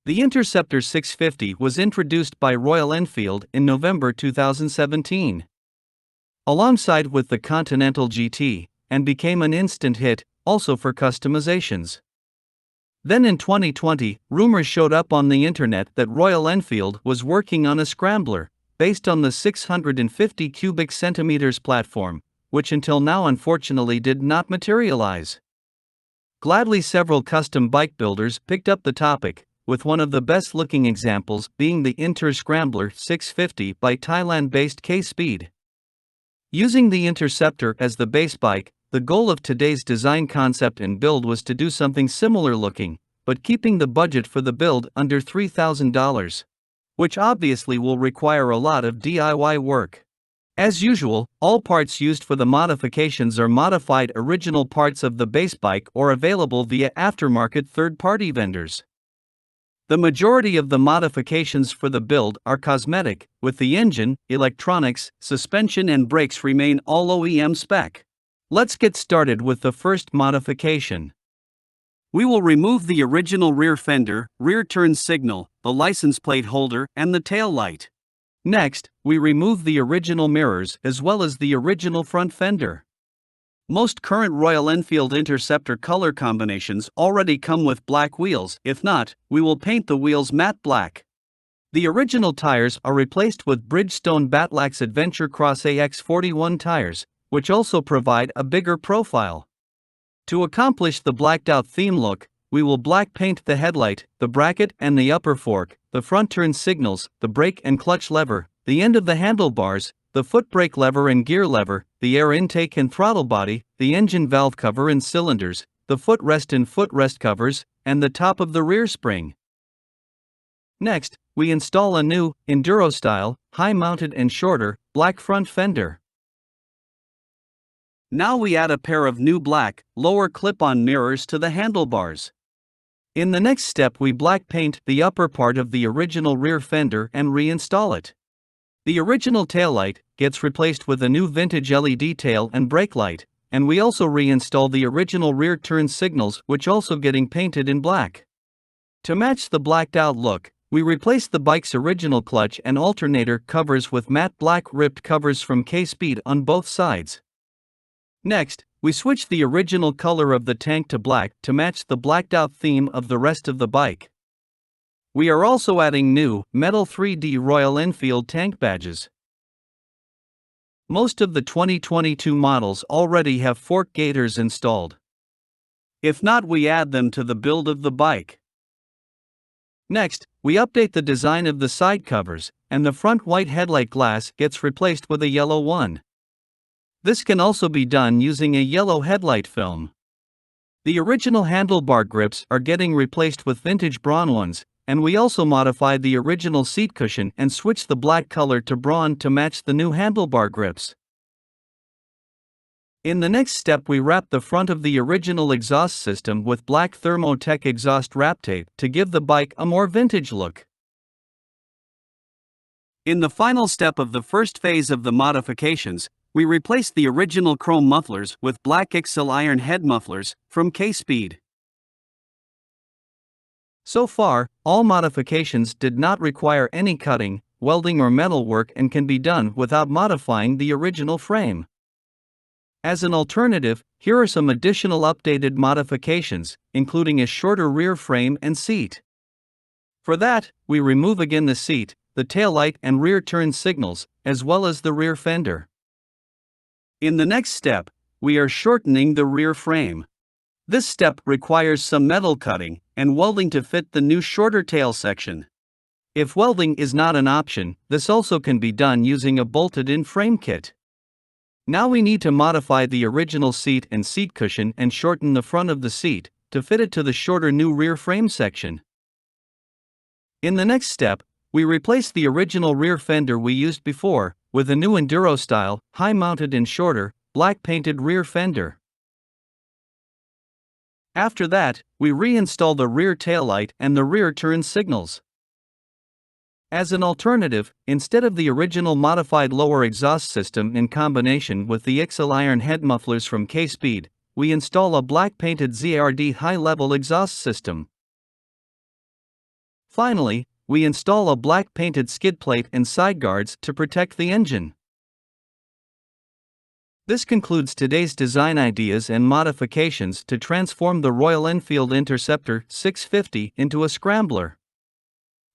The Interceptor 650 was introduced by Royal Enfield in November 2017, alongside with the Continental GT, and became an instant hit, also for customizations. Then in 2020, rumors showed up on the internet that Royal Enfield was working on a Scrambler, based on the 650 cubic centimeters platform, which until now unfortunately did not materialize. Gladly, several custom bike builders picked up the topic, with one of the best looking examples being the Inter Scrambler 650 by Thailand-based K-Speed. Using the Interceptor as the base bike, the goal of today's design concept and build was to do something similar looking, but keeping the budget for the build under $3,000. Which obviously will require a lot of DIY work. As usual, all parts used for the modifications are modified original parts of the base bike or available via aftermarket third-party vendors. The majority of the modifications for the build are cosmetic, with the engine, electronics, suspension and brakes remain all OEM spec. Let's get started with the first modification. We will remove the original rear fender, rear turn signal, the license plate holder, and the tail light. Next, we remove the original mirrors as well as the original front fender. Most current Royal Enfield Interceptor color combinations already come with black wheels. If not, we will paint the wheels matte black. The original tires are replaced with Bridgestone Batlax Adventure Cross AX41 tires, which also provide a bigger profile. To accomplish the blacked-out theme look, we will black paint the headlight, the bracket and the upper fork, the front turn signals, the brake and clutch lever, the end of the handlebars, the foot brake lever and gear lever, the air intake and throttle body, the engine valve cover and cylinders, the footrest and footrest covers, and the top of the rear spring. Next, we install a new, Enduro-style, high-mounted and shorter, black front fender. Now we add a pair of new black, lower clip-on mirrors to the handlebars. In the next step we black paint the upper part of the original rear fender and reinstall it. The original taillight gets replaced with a new vintage LED tail and brake light, and we also reinstall the original rear turn signals, which also getting painted in black. To match the blacked out look, we replace the bike's original clutch and alternator covers with matte black ripped covers from K-Speed on both sides. Next, we switch the original color of the tank to black to match the blacked out theme of the rest of the bike. We are also adding new, metal 3D Royal Enfield tank badges. Most of the 2022 models already have fork gaiters installed. If not, we add them to the build of the bike. Next, we update the design of the side covers, and the front white headlight glass gets replaced with a yellow one. This can also be done using a yellow headlight film. The original handlebar grips are getting replaced with vintage brawn ones, and we also modified the original seat cushion and switched the black color to brawn to match the new handlebar grips. In the next step we wrap the front of the original exhaust system with black Thermotech exhaust wrap tape to give the bike a more vintage look. In the final step of the first phase of the modifications, we replaced the original chrome mufflers with black XL iron head mufflers from K-Speed. So far, all modifications did not require any cutting, welding or metal work and can be done without modifying the original frame. As an alternative, here are some additional updated modifications, including a shorter rear frame and seat. For that, we remove again the seat, the taillight and rear turn signals, as well as the rear fender. In the next step, we are shortening the rear frame. This step requires some metal cutting and welding to fit the new shorter tail section. If welding is not an option, this also can be done using a bolted-in frame kit. Now we need to modify the original seat and seat cushion and shorten the front of the seat to fit it to the shorter new rear frame section. In the next step, we replace the original rear fender we used before with a new Enduro-style, high-mounted and shorter, black-painted rear fender. After that, we reinstall the rear taillight and the rear turn signals. As an alternative, instead of the original modified lower exhaust system in combination with the XL iron head mufflers from K-Speed, we install a black-painted ZRD high-level exhaust system. Finally, we install a black painted skid plate and side guards to protect the engine. This concludes today's design ideas and modifications to transform the Royal Enfield Interceptor 650 into a Scrambler.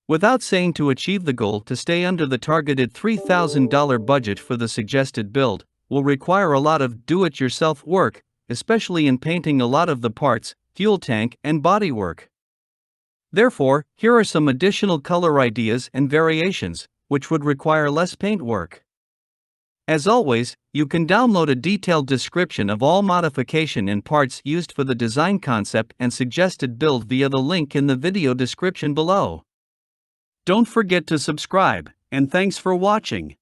Without saying, to achieve the goal to stay under the targeted $3,000 budget for the suggested build will require a lot of do-it-yourself work, especially in painting a lot of the parts, fuel tank, and bodywork. Therefore, here are some additional color ideas and variations, which would require less paint work. As always, you can download a detailed description of all modification and parts used for the design concept and suggested build via the link in the video description below. Don't forget to subscribe, and thanks for watching.